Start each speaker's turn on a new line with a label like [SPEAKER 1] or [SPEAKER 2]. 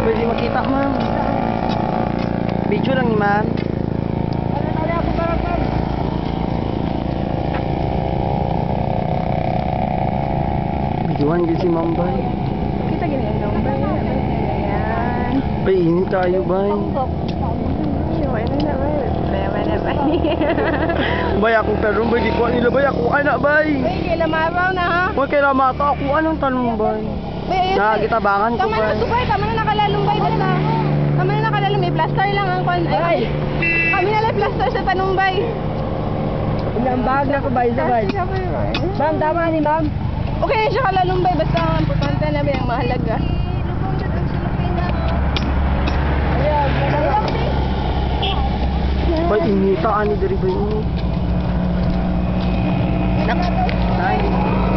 [SPEAKER 1] Pwede makita, ma'am. Video lang ni ma'am. Videoan din si ma'am, bay.
[SPEAKER 2] Kita gini dong, bay. Ayan.
[SPEAKER 1] Bay, init tayo, bay. Bay, akong tanong, bay. Di ko nila, bay. Ako anak, bay.
[SPEAKER 2] Bay, kailan mabaw na ha?
[SPEAKER 1] Huwag kailangan mata. Ako anong tanong, bay.
[SPEAKER 2] Bay, ayun.
[SPEAKER 1] Nakakitabangan ko,
[SPEAKER 2] Tama na
[SPEAKER 1] bay.
[SPEAKER 2] to, bay. Tama na nakalalong, bay. Basta. Tama na nakalalong. May plaster lang ang kwan. Ay, kami na lang plaster sa tanong, bay.
[SPEAKER 3] Inambag na ko ba isa ba? Ma'am, tama ni ma'am.
[SPEAKER 2] Okay, siya kalalong, bay. Basta ang importante na bay ang mahalaga.
[SPEAKER 1] Bay, inita. Ani, dari, bay. Nak. Nay.